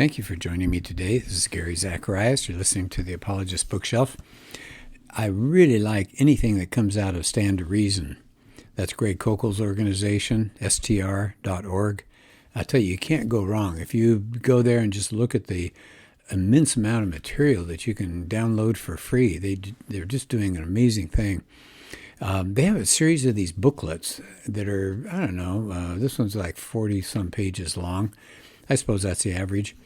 Thank you for joining me today. This is Gary Zacharias. You're listening to the Apologist bookshelf. I really like anything that comes out of Stand to Reason. That's Greg Koukl's organization, str.org. I tell you can't go wrong. If you go there and just look at the immense amount of material that you can download for free, they're just doing an amazing thing. They have a series of these booklets that are, I don't know, this one's like 40-some pages long. I suppose that's the average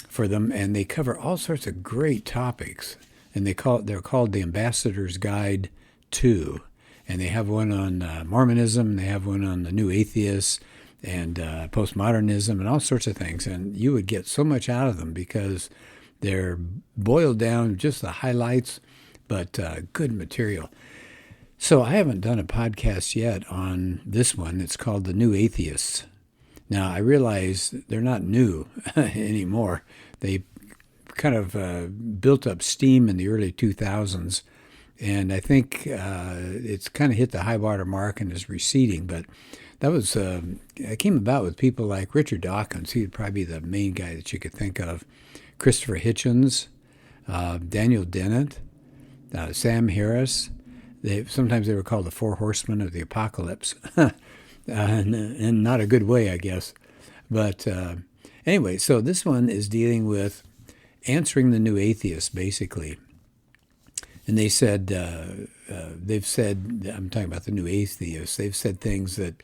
for them, and they cover all sorts of great topics. And they're called the Ambassador's Guide to, and they have one on Mormonism, they have one on the New Atheists, and postmodernism, and all sorts of things. And you would get so much out of them because they're boiled down, just the highlights, but good material. So I haven't done a podcast yet on this one. It's called The New Atheists. Now, I realize they're not new anymore. They kind of built up steam in the early 2000s, and I think it's kind of hit the high water mark and is receding. But that was it came about with people like Richard Dawkins. He would probably be the main guy that you could think of. Christopher Hitchens, Daniel Dennett, Sam Harris. Sometimes they were called the Four Horsemen of the Apocalypse. In not a good way, I guess. But anyway, so this one is dealing with answering the new atheists, basically. And they said, they've said, I'm talking about the new atheists, they've said things that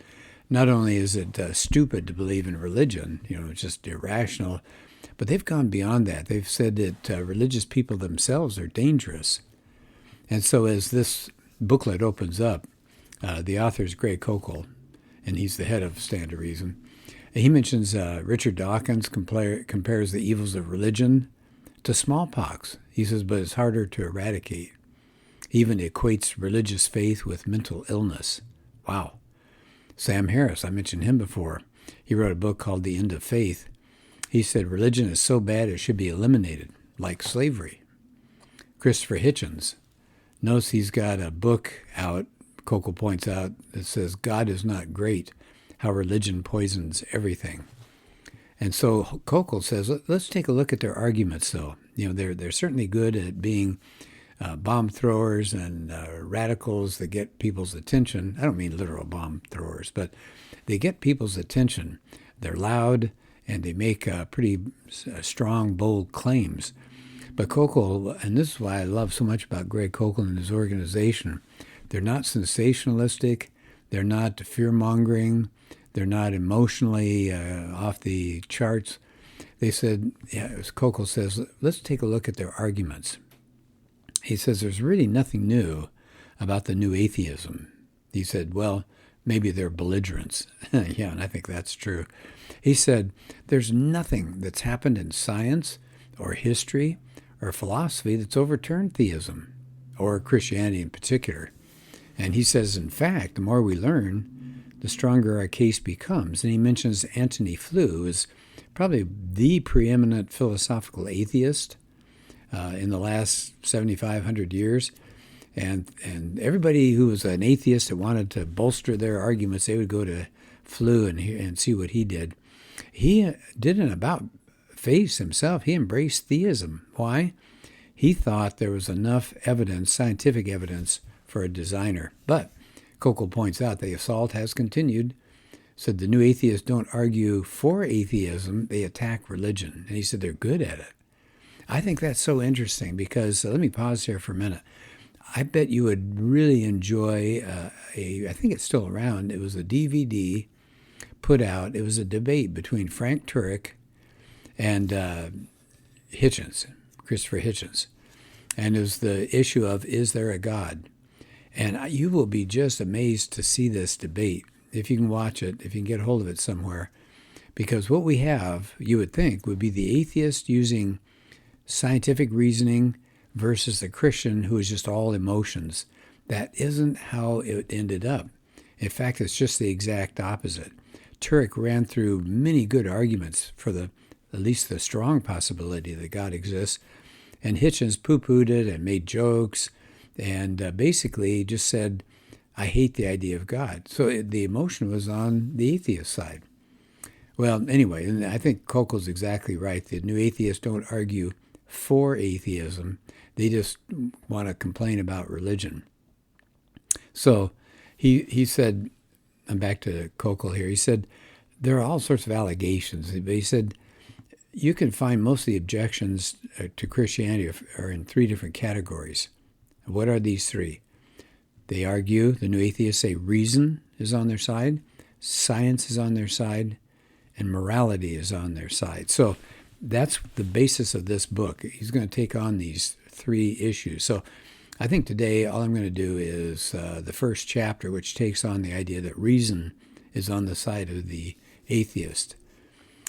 not only is it stupid to believe in religion, it's just irrational, but they've gone beyond that. They've said that religious people themselves are dangerous. And so as this booklet opens up, the author is Greg Koukl, and he's the head of Stand to Reason. He mentions Richard Dawkins compares the evils of religion to smallpox. He says, but it's harder to eradicate. He even equates religious faith with mental illness. Wow. Sam Harris, I mentioned him before. He wrote a book called The End of Faith. He said religion is so bad it should be eliminated, like slavery. Christopher Hitchens, notice he's got a book out, Koukl points out, that says, God is not great, how religion poisons everything. And so Koukl says, let's take a look at their arguments, though. They're certainly good at being bomb throwers and radicals that get people's attention. I don't mean literal bomb throwers, but they get people's attention. They're loud, and they make pretty strong, bold claims. But Koukl, and this is why I love so much about Greg Koukl and his organization, they're not sensationalistic, they're not fear-mongering, they're not emotionally off the charts. They said, as Koukl says, let's take a look at their arguments. He says there's really nothing new about the new atheism. He said, well, maybe they're belligerents. Yeah, and I think that's true. He said there's nothing that's happened in science or history or philosophy that's overturned theism, or Christianity in particular. And he says, in fact, the more we learn, the stronger our case becomes. And he mentions Antony Flew as probably the preeminent philosophical atheist in the last 7,500 years. And everybody who was an atheist that wanted to bolster their arguments, they would go to Flew and see what he did. He did an about-face himself. He embraced theism. Why? He thought there was enough evidence, scientific evidence, for a designer. But Koukl points out the assault has continued. Said the new atheists don't argue for atheism, they attack religion. And he said they're good at it. I think that's so interesting because, let me pause here for a minute. I bet you would really enjoy I think it's still around, it was a DVD put out. It was a debate between Frank Turek and Hitchens, Christopher Hitchens. And it was the issue of, is there a God? And you will be just amazed to see this debate, if you can watch it, if you can get a hold of it somewhere. Because what we have, you would think, would be the atheist using scientific reasoning versus the Christian who is just all emotions. That isn't how it ended up. In fact, it's just the exact opposite. Turek ran through many good arguments for at least the strong possibility that God exists, and Hitchens poo-pooed it and made jokes and basically just said, I hate the idea of God. So the emotion was on the atheist side. Well, anyway, and I think Koukl's exactly right. The new atheists don't argue for atheism. They just want to complain about religion. So he said, I'm back to Koukl here, he said, there are all sorts of allegations. But he said, you can find most of the objections to Christianity are in three different categories. What are these three? They argue, the new atheists say reason is on their side, science is on their side, and morality is on their side. So that's the basis of this book. He's going to take on these three issues. So I think today all I'm going to do is the first chapter, which takes on the idea that reason is on the side of the atheist.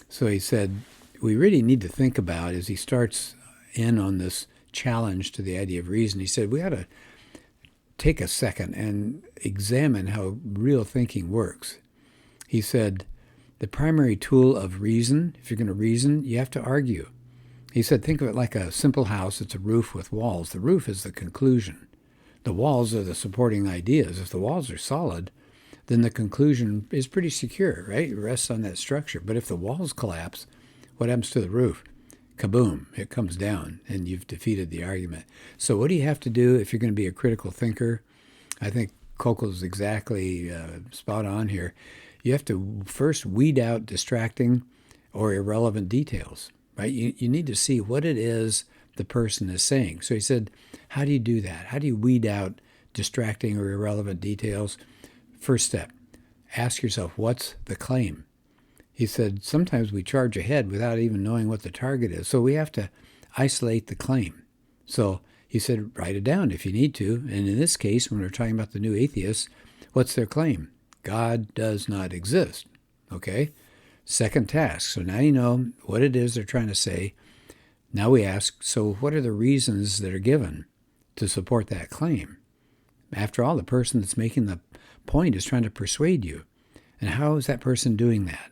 So he said, we really need to think about, as he starts in on this challenge to the idea of reason, he said, we ought to take a second and examine how real thinking works. He said, the primary tool of reason, if you're going to reason, you have to argue. He said, think of it like a simple house. It's a roof with walls. The roof is the conclusion. The walls are the supporting ideas. If the walls are solid, then the conclusion is pretty secure, right? It rests on that structure. But if the walls collapse, what happens to the roof? Kaboom, it comes down, and you've defeated the argument. So what do you have to do if you're going to be a critical thinker? I think Koukl is exactly spot on here. You have to first weed out distracting or irrelevant details, right? You need to see what it is the person is saying. So he said, how do you do that? How do you weed out distracting or irrelevant details? First step, ask yourself, what's the claim? He said, sometimes we charge ahead without even knowing what the target is. So we have to isolate the claim. So he said, write it down if you need to. And in this case, when we're talking about the new atheists, what's their claim? God does not exist. Okay? Second task. So now you know what it is they're trying to say. Now we ask, so what are the reasons that are given to support that claim? After all, the person that's making the point is trying to persuade you. And how is that person doing that?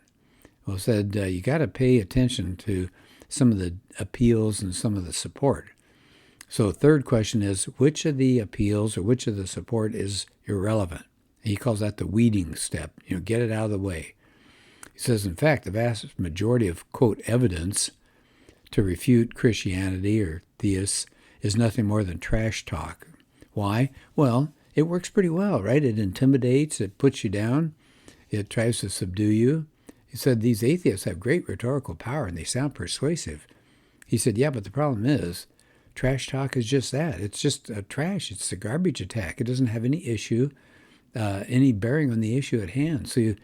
Well, it said you got to pay attention to some of the appeals and some of the support. So third question is, which of the appeals or which of the support is irrelevant? He calls that the weeding step. Get it out of the way. He says, in fact, the vast majority of, quote, evidence to refute Christianity or theists is nothing more than trash talk. Why? Well, it works pretty well, right? It intimidates, it puts you down, it tries to subdue you. He said these atheists have great rhetorical power and they sound persuasive. He said, yeah, but the problem is trash talk is just that. It's just a trash. It's a garbage attack. It doesn't have any issue, any bearing on the issue at hand. So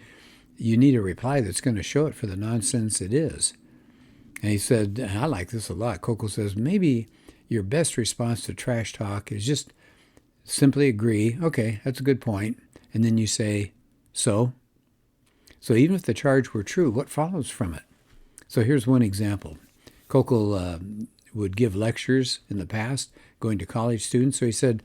you need a reply that's going to show it for the nonsense it is. And he said, I like this a lot. Koukl says, maybe your best response to trash talk is just simply agree, okay, that's a good point. And then you say, so? So even if the charge were true, what follows from it? So here's one example. Koukl would give lectures in the past, going to college students. So he said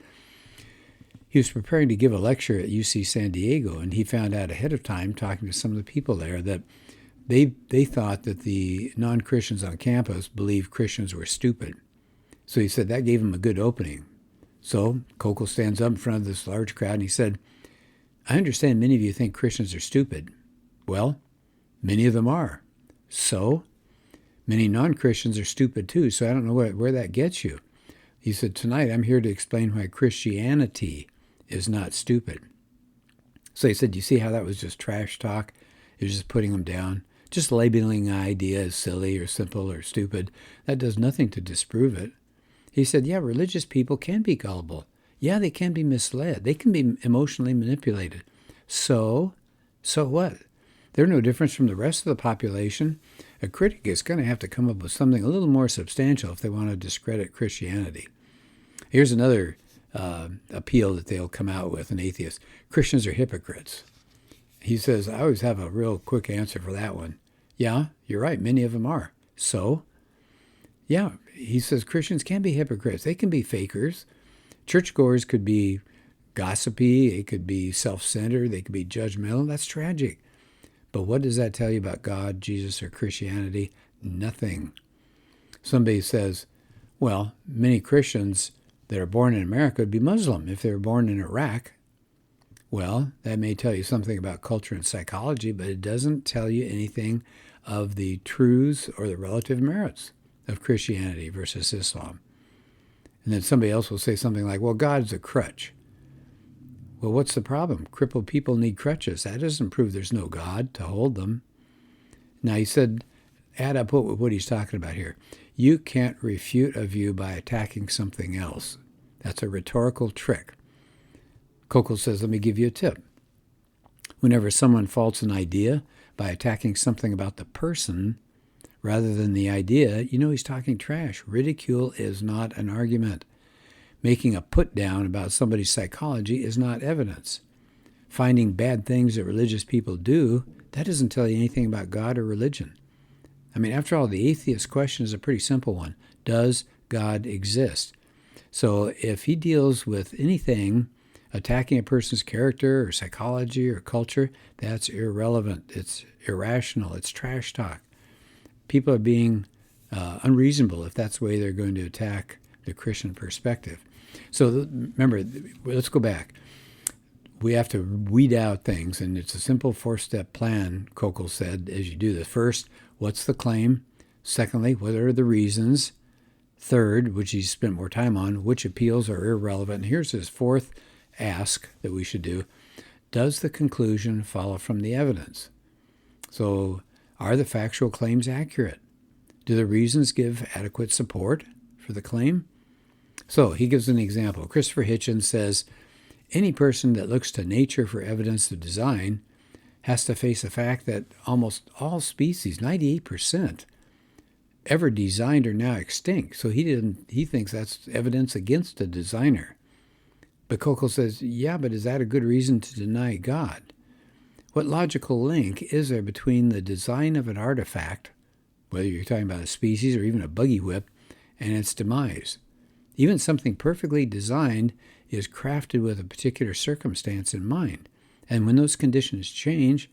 he was preparing to give a lecture at UC San Diego, and he found out ahead of time, talking to some of the people there, that they thought that the non-Christians on campus believed Christians were stupid. So he said that gave him a good opening. So Koukl stands up in front of this large crowd, and he said, I understand many of you think Christians are stupid. Well, many of them are. So many non-Christians are stupid too, so I don't know where that gets you. He said, tonight I'm here to explain why Christianity is not stupid. So he said, you see how that was just trash talk? It was just putting them down, just labeling an idea as silly or simple or stupid. That does nothing to disprove it. He said, yeah, religious people can be gullible. Yeah, they can be misled. They can be emotionally manipulated. So what? They're no different from the rest of the population. A critic is going to have to come up with something a little more substantial if they want to discredit Christianity. Here's another appeal that they'll come out with, an atheist. Christians are hypocrites. He says, I always have a real quick answer for that one. Yeah, you're right. Many of them are. So? Yeah, he says Christians can be hypocrites. They can be fakers. Churchgoers could be gossipy. They could be self-centered. They could be judgmental. That's tragic. But what does that tell you about God, Jesus, or Christianity? Nothing. Somebody says, well, many Christians that are born in America would be Muslim if they were born in Iraq. Well, that may tell you something about culture and psychology, but it doesn't tell you anything of the truths or the relative merits of Christianity versus Islam. And then somebody else will say something like, well, God's a crutch. Well, what's the problem? Crippled people need crutches. That doesn't prove there's no God to hold them. Now, he said, add up what he's talking about here. You can't refute a view by attacking something else. That's a rhetorical trick. Koukl says, let me give you a tip. Whenever someone faults an idea by attacking something about the person rather than the idea, you know he's talking trash. Ridicule is not an argument. Making a put down about somebody's psychology is not evidence. Finding bad things that religious people do, that doesn't tell you anything about God or religion. I mean, after all, the atheist question is a pretty simple one. Does God exist? So if he deals with anything attacking a person's character or psychology or culture, that's irrelevant. It's irrational. It's trash talk. People are being unreasonable if that's the way they're going to attack the Christian perspective. So remember, let's go back. We have to weed out things, and it's a simple 4-step plan, Koukl said, as you do this. First, what's the claim? Secondly, what are the reasons? Third, which he spent more time on, which appeals are irrelevant. And here's his fourth ask that we should do. Does the conclusion follow from the evidence? So are the factual claims accurate? Do the reasons give adequate support for the claim? So he gives an example. Christopher Hitchens says, any person that looks to nature for evidence of design has to face the fact that almost all species, 98%, ever designed are now extinct. So he thinks that's evidence against a designer. But Koukl says, yeah, but is that a good reason to deny God? What logical link is there between the design of an artifact, whether you're talking about a species or even a buggy whip, and its demise? Even something perfectly designed is crafted with a particular circumstance in mind. And when those conditions change,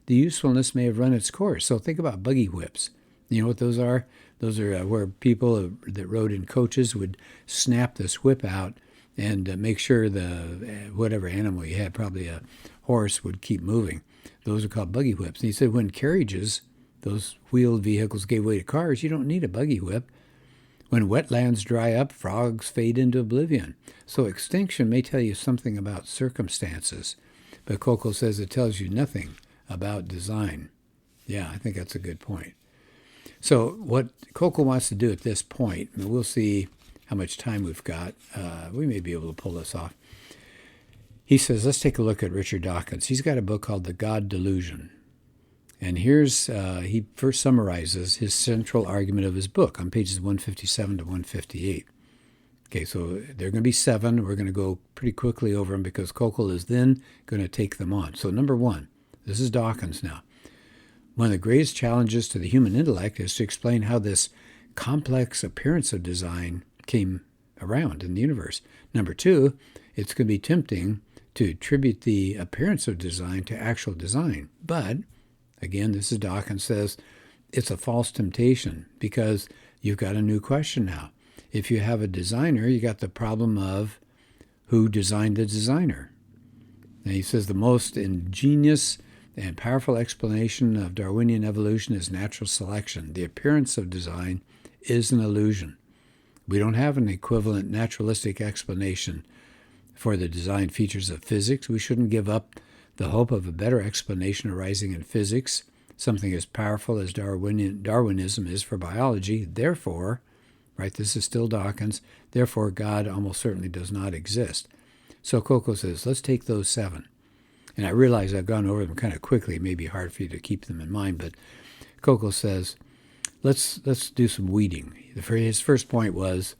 the usefulness may have run its course. So think about buggy whips. You know what those are? Those are where people that rode in coaches would snap this whip out and make sure the whatever animal you had, probably a horse, would keep moving. Those are called buggy whips. And he said when carriages, those wheeled vehicles, gave way to cars, you don't need a buggy whip. When wetlands dry up, frogs fade into oblivion. So extinction may tell you something about circumstances, but Koukl says it tells you nothing about design. Yeah, I think that's a good point. So what Koukl wants to do at this point, and we'll see how much time we've got. We may be able to pull this off. He says, let's take a look at Richard Dawkins. He's got a book called The God Delusion. And here's, he first summarizes his central argument of his book on pages 157 to 158. Okay, so there are going to be 7. We're going to go pretty quickly over them because Koukl is then going to take them on. So number 1, this is Dawkins now. One of the greatest challenges to the human intellect is to explain how this complex appearance of design came around in the universe. Number 2, it's going to be tempting to attribute the appearance of design to actual design. But again, this is Dawkins says, it's a false temptation because you've got a new question now. If you have a designer, you got the problem of who designed the designer. And he says the most ingenious and powerful explanation of Darwinian evolution is natural selection. The appearance of design is an illusion. We don't have an equivalent naturalistic explanation for the design features of physics. We shouldn't give up the hope of a better explanation arising in physics, something as powerful as Darwinism is for biology. Therefore, right, this is still Dawkins, therefore God almost certainly does not exist. So Koukl says, let's take those 7. And I realize I've gone over them kind of quickly. It may be hard for you to keep them in mind, but Koukl says, let's do some weeding. His first point was,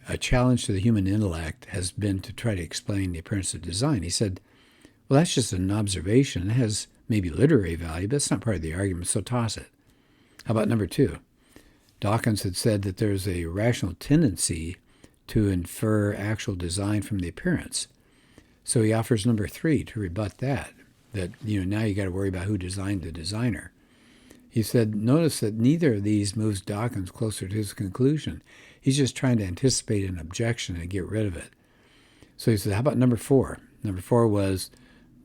a challenge to the human intellect has been to try to explain the appearance of design. He said, well, that's just an observation. It has maybe literary value, but it's not part of the argument, so toss it. How about number 2? Dawkins had said that there's a rational tendency to infer actual design from the appearance. So he offers number 3 to rebut that now you got to worry about who designed the designer. He said, notice that neither of these moves Dawkins closer to his conclusion. He's just trying to anticipate an objection and get rid of it. So he said, how about number 4? Number 4 was,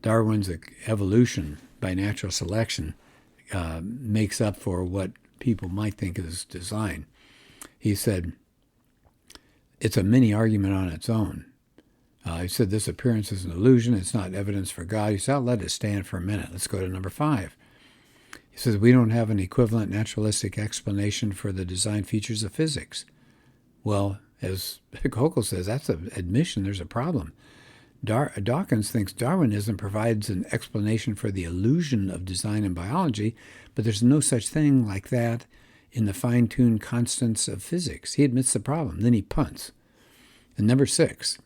Darwin's evolution by natural selection makes up for what people might think is design. He said, it's a mini argument on its own. He said this appearance is an illusion. It's not evidence for God. He said, I'll let it stand for a minute. Let's go to number 5. He says, we don't have an equivalent naturalistic explanation for the design features of physics. Well, as Koukl says, that's an admission there's a problem. Dawkins thinks Darwinism provides an explanation for the illusion of design in biology, but there's no such thing like that in the fine-tuned constants of physics. He admits the problem. Then he punts. And number 6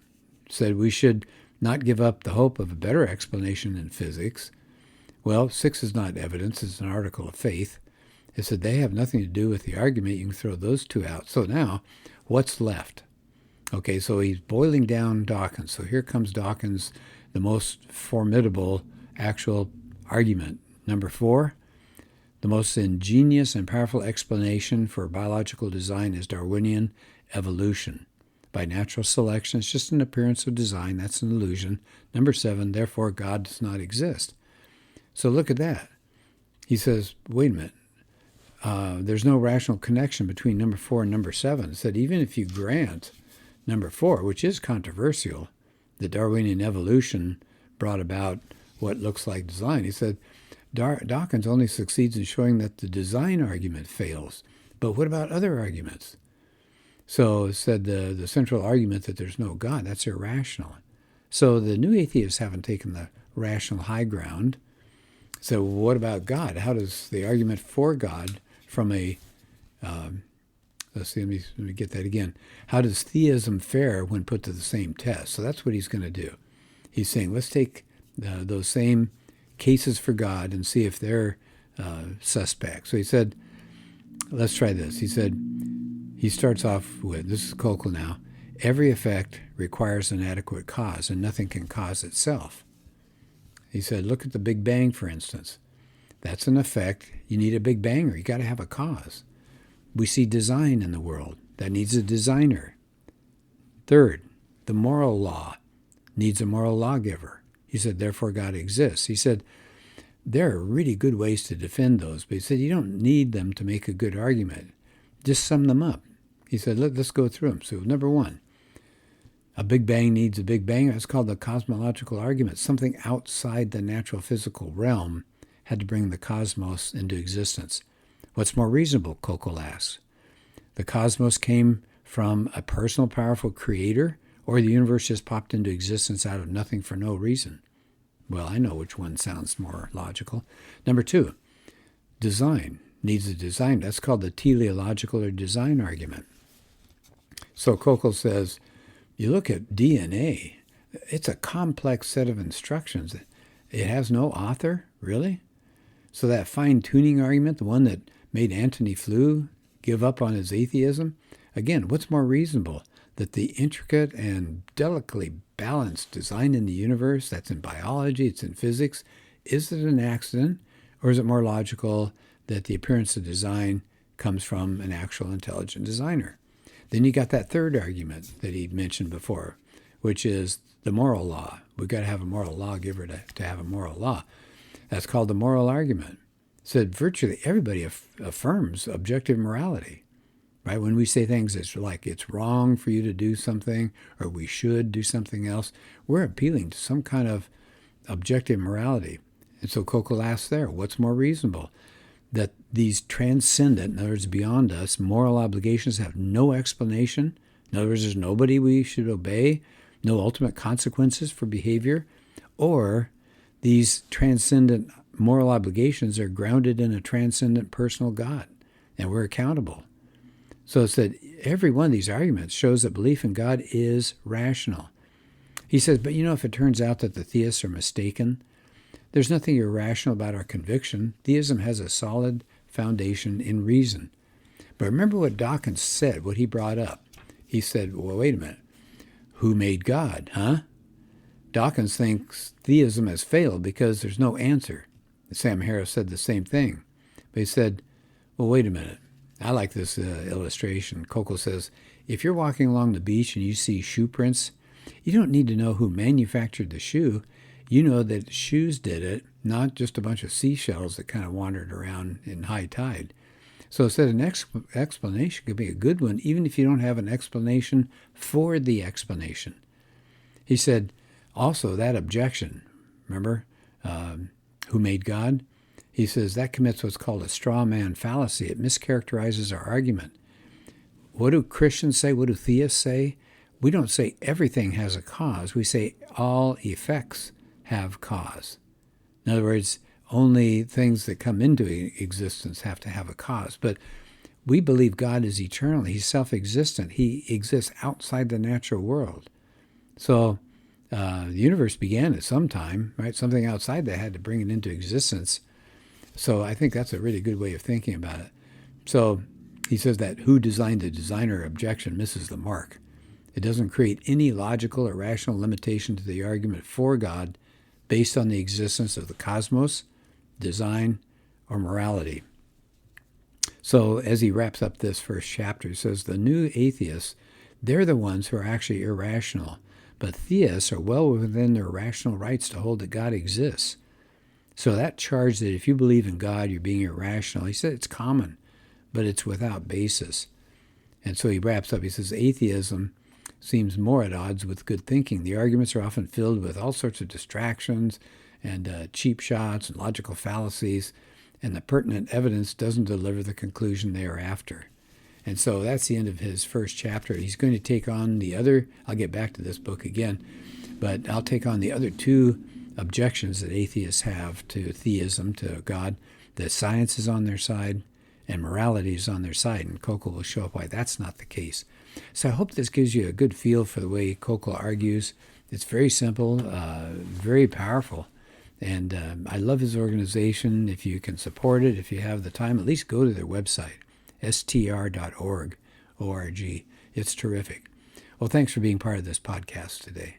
said we should not give up the hope of a better explanation in physics. Well, 6 is not evidence. It's an article of faith. It said they have nothing to do with the argument. You can throw those 2 out. So now, what's left? Okay, so he's boiling down Dawkins. So here comes Dawkins, the most formidable actual argument. Number 4, the most ingenious and powerful explanation for biological design is Darwinian evolution. By natural selection, it's just an appearance of design. That's an illusion. Number 7, therefore God does not exist. So look at that. He says, wait a minute. There's no rational connection between number 4 and number 7. He said even if you grant number 4, which is controversial, the Darwinian evolution brought about what looks like design. He said Dawkins only succeeds in showing that the design argument fails. But what about other arguments? So it said the central argument that there's no God, that's irrational. So the new atheists haven't taken the rational high ground. So what about God? How does the argument for God from a, let's see, let me get that again. How does theism fare when put to the same test? So that's what he's going to do. He's saying, let's take those same cases for God and see if they're suspect. So he said, let's try this. He said, he starts off with, this is Koukl now, every effect requires an adequate cause, and nothing can cause itself. He said, look at the Big Bang, for instance. That's an effect. You need a Big Banger. You got to have a cause. We see design in the world. That needs a designer. Third, the moral law needs a moral lawgiver. He said, therefore God exists. He said, there are really good ways to defend those, but he said, you don't need them to make a good argument. Just sum them up. He said, let's go through them. So number 1, a Big Bang needs a Big Bang. That's called the cosmological argument. Something outside the natural physical realm had to bring the cosmos into existence. What's more reasonable, Koukl asks? The cosmos came from a personal, powerful creator, or the universe just popped into existence out of nothing for no reason? Well, I know which one sounds more logical. Number 2, design needs a design. That's called the teleological or design argument. So Koukl says, you look at DNA, it's a complex set of instructions. It has no author, really? So that fine-tuning argument, the one that made Antony Flew give up on his atheism, again, what's more reasonable? That the intricate and delicately balanced design in the universe, that's in biology, it's in physics, is it an accident, or is it more logical that the appearance of design comes from an actual intelligent designer? Then you got that third argument that he mentioned before, which is the moral law. We've got to have a moral lawgiver to have a moral law. That's called the moral argument. It said virtually everybody affirms objective morality, right? When we say things it's like it's wrong for you to do something or we should do something else, we're appealing to some kind of objective morality. And so Koukl asks there, what's more reasonable? That these transcendent, in other words, beyond us, moral obligations have no explanation. In other words, there's nobody we should obey, no ultimate consequences for behavior, or these transcendent moral obligations are grounded in a transcendent personal God, and we're accountable. So it's that every one of these arguments shows that belief in God is rational. He says, but if it turns out that the theists are mistaken, there's nothing irrational about our conviction. Theism has a solid foundation in reason. But remember what Dawkins said, what he brought up. He said, well, wait a minute. Who made God, huh? Dawkins thinks theism has failed because there's no answer. Sam Harris said the same thing. But he said, well, wait a minute. I like this illustration. Koukl says, if you're walking along the beach and you see shoe prints, you don't need to know who manufactured the shoe. you know that shoes did it, not just a bunch of seashells that kind of wandered around in high tide. So it said an explanation could be a good one, even if you don't have an explanation for the explanation. He said, also, that objection, remember, who made God? He says that commits what's called a straw man fallacy. It mischaracterizes our argument. What do Christians say? What do theists say? We don't say everything has a cause. We say all effects have cause. In other words, only things that come into existence have to have a cause. But we believe God is eternal. He's self-existent. He exists outside the natural world. So the universe began at some time, right? Something outside that had to bring it into existence. So I think that's a really good way of thinking about it. So he says that who designed the designer objection misses the mark. It doesn't create any logical or rational limitation to the argument for God based on the existence of the cosmos, design, or morality. So as he wraps up this first chapter, he says the new atheists, they're the ones who are actually irrational, but theists are well within their rational rights to hold that God exists. So that charge that if you believe in God, you're being irrational, he said it's common, but it's without basis. And so he wraps up, he says atheism seems more at odds with good thinking. The arguments are often filled with all sorts of distractions and cheap shots and logical fallacies, and the pertinent evidence doesn't deliver the conclusion they are after. And so that's the end of his first chapter. He's going to take on the other, I'll get back to this book again, but I'll take on the other two objections that atheists have to theism, to God, that science is on their side and morality is on their side, and Koukl will show up why that's not the case. So I hope this gives you a good feel for the way Koukl argues. It's very simple, very powerful, and I love his organization. If you can support it, if you have the time, at least go to their website, str.org, O-R-G. It's terrific. Well, thanks for being part of this podcast today.